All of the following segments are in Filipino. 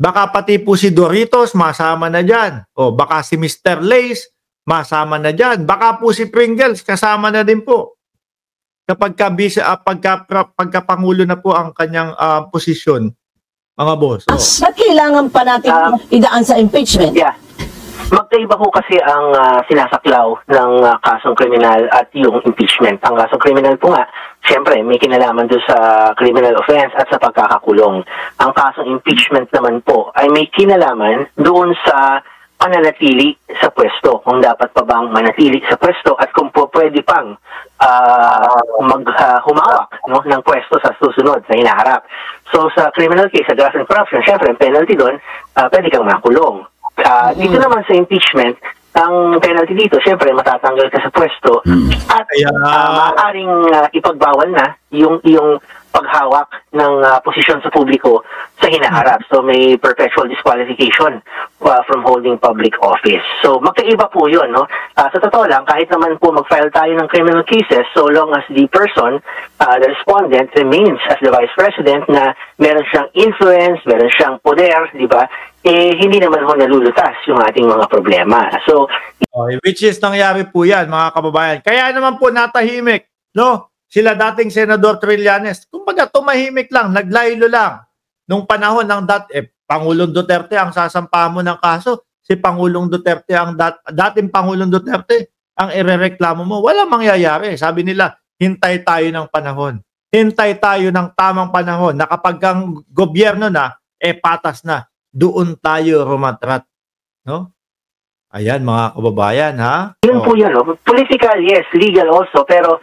Baka pati po si Doritos masama na dyan. O baka si Mr. Lays masama na dyan. Baka po si Pringles kasama na din po. Kapag pagkapangulo na po ang kanyang posisyon, mga boss. Ba't kailangan pa natin idaan sa impeachment? Yeah. Magkaiba po kasi ang sinasaklaw ng kasong kriminal at yung impeachment. Ang kasong kriminal po nga, siyempre, may kinalaman doon sa criminal offense at sa pagkakakulong. Ang kasong impeachment naman po ay may kinalaman doon sa pananatili sa pwesto. Kung dapat pa bang manatili sa pwesto at kung po pwede pang humawak ng pwesto sa susunod, sa hinaharap. So sa criminal case, sa graft and corruption, siyempre, ang penalty doon, pwede kang makulong. Dito naman sa impeachment, ang penalty dito, syempre matatanggal ka sa pwesto at maaaring ipagbawal na yung paghawak ng posisyon sa publiko sa hinaharap. So may perpetual disqualification from holding public office. So magkaiba po yun, no? Sa totoo lang, kahit naman po mag-file tayo ng criminal cases, so long as the person, the respondent, remains as the vice president na meron siyang influence, meron siyang poder, di ba? Hindi naman ho nalulutas yung ating mga problema. So, which is nangyari po yan, mga kababayan. Kaya naman po natahimik, no? Sila dating Senador Trillanes, kumbaga tumahimik lang, naglaylo lang. Nung panahon ng Pangulong Duterte ang sasampa mo ng kaso, si Pangulong Duterte ang dating Pangulong Duterte ang irereklamo mo, walang mangyayari. Sabi nila, hintay tayo ng panahon. Hintay tayo ng tamang panahon na kapag ang gobyerno na, patas na. Doon tayo rumatrat. No? Ayan, mga kababayan, ha? Yun po yun, no? Political, yes. Legal also. Pero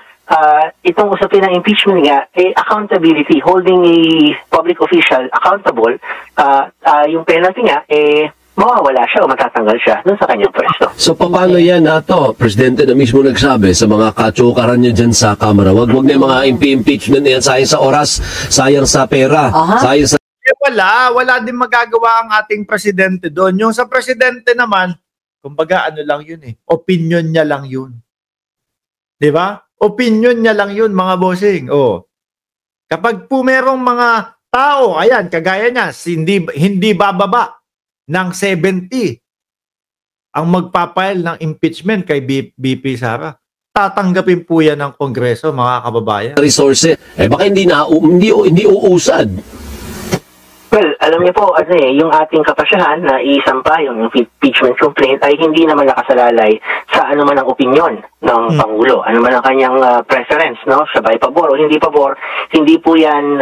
itong usapin ng impeachment nga, accountability, holding a public official accountable, yung penalty nga, mawawala siya o matatanggal siya dun sa kanyang pwesto. So, paano yan to? Presidente na mismo nagsabi sa mga katsukaran niya dyan sa Kamara, wag na yung mga impeachment na yan, sayang sa oras, sayang sa pera, sayang sa... Wala din magagawa ang ating presidente doon. Yung sa presidente naman, kumbaga ano lang yun opinion niya lang yun. Di ba? Opinion niya lang yun, mga bossing. Kapag po merong mga tao, ayan, kagaya niya, hindi bababa ng 70 ang magpapile ng impeachment kay BP Sara. Tatanggapin po yan ng Kongreso, mga kababayan. Resources. Baka hindi uusad. Well, alam niyo po, yung ating kapasyahan na isampa yung impeachment complaint ay hindi naman nakasalalay sa anuman ang opinyon ng Pangulo. Ano man ang kanyang preference, no? Siya ba'y pabor o hindi pabor, hindi po yan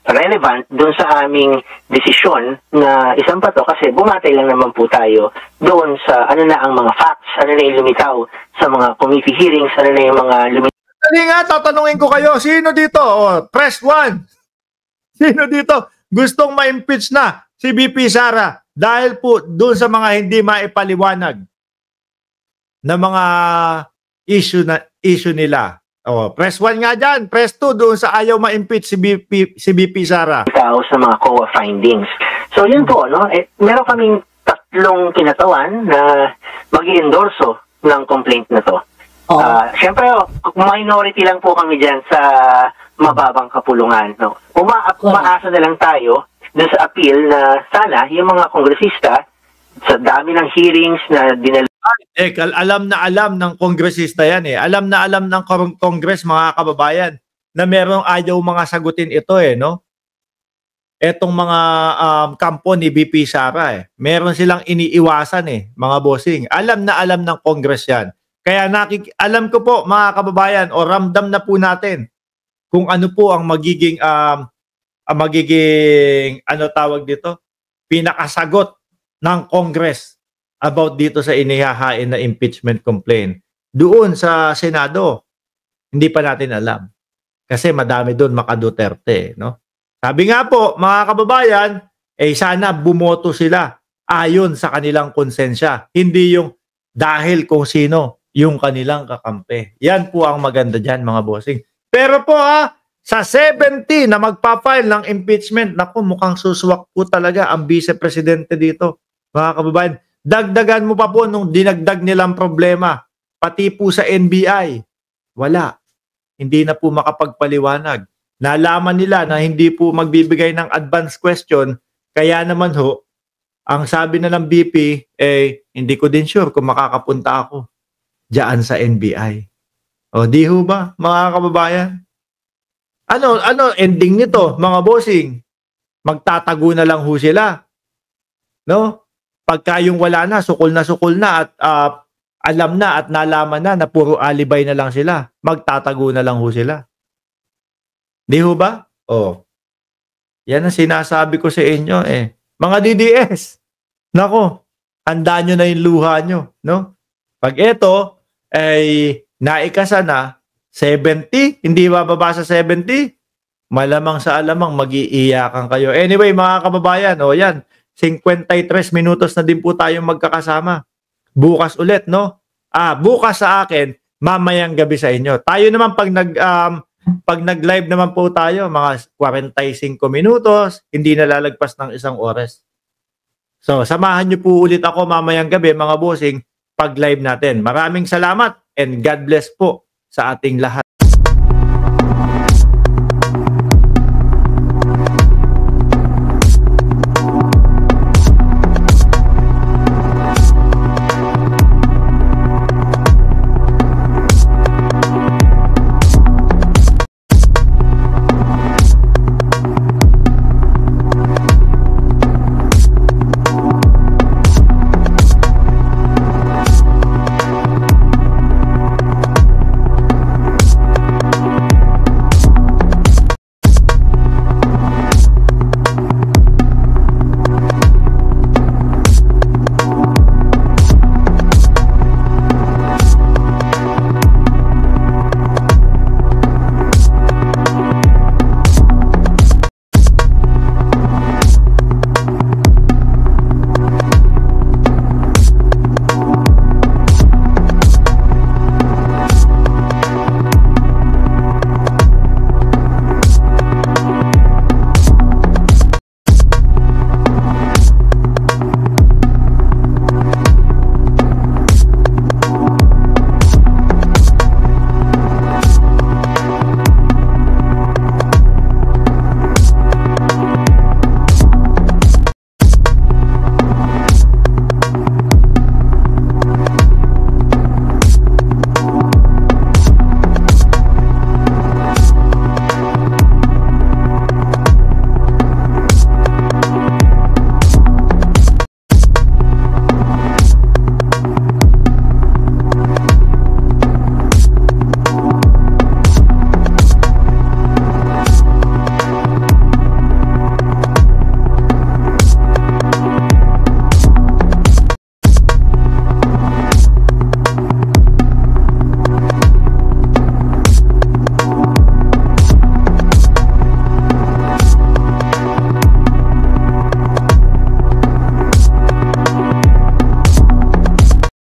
relevant dun sa aming desisyon na isampa to kasi bumatay lang naman po tayo doon sa ano na ang mga facts, ano na yung lumitaw sa mga committee hearings, ano na yung mga lumitaw. Dali nga, tatanungin ko kayo, sino dito? Press 1. Sino dito? Gustong ma-impeach na si BP Sara dahil po doon sa mga hindi maipaliwanag na mga issue nila. Press 1 nga dyan, press 2 doon sa ayaw ma-impeach si BP Sara. Sa mga COA findings. So yun po, no? Meron kaming tatlong kinatawan na mag-i-endorso ng complaint na to. Siyempre, minority lang po kami dyan sa mababang kapulungan. No? Umaasa na lang tayo dun sa appeal na sana yung mga kongresista sa dami ng hearings na dinala. Alam na alam ng kongresista yan Alam na alam ng Congress, mga kababayan, na merong ayaw mga sagutin ito no? Etong mga kampo ni BP Sara Meron silang iniiwasan mga bossing. Alam na alam ng Congress yan. Kaya alam ko po, mga kababayan, ramdam na po natin kung ano po ang magiging tawag dito, pinakasagot ng Congress about dito sa inihahain na impeachment complaint. Doon sa Senado, hindi pa natin alam. Kasi madami doon maka-Duterte, no? Sabi nga po, mga kababayan, sana bumoto sila ayon sa kanilang konsensya. Hindi yung dahil kung sino yung kanilang kakampi. Yan po ang maganda dyan, mga bossing. Pero po sa 70 na magpa-file ng impeachment, naku, mukhang suswak po talaga ang vice-presidente dito. Mga kababayan, dagdagan mo pa po nung dinagdag nilang problema. Pati po sa NBI, wala. Hindi na po makapagpaliwanag. Nalaman nila na hindi po magbibigay ng advance question Kaya naman ho, ang sabi na ng BP, hindi ko din sure kung makakapunta ako diyan sa NBI. O, di ho ba, mga kababayan? Ano ending nito, mga bossing? Magtatago na lang ho sila. No? Pagka yung wala na sukol na at alam na at nalaman na puro alibay na lang sila. Magtatago na lang ho sila. Di ho ba? Oh. Yan ang sinasabi ko sa inyo Mga DDS, nako, handa nyo na yung luha nyo. No? Pag ito ay naikasa na 70, hindi bababa sa 70, malamang sa alamang mag-iiyakan kayo. Anyway, mga kababayan, yan, 53 minutos na din po tayong magkakasama. Bukas ulit, no? Bukas sa akin, mamayang gabi sa inyo. Tayo naman pag nag-live naman po tayo, mga 45 minutos, hindi nalalagpas ng 1 oras. So, samahan niyo po ulit ako mamayang gabi, mga bossing, pag-live natin. Maraming salamat and God bless po sa ating lahat.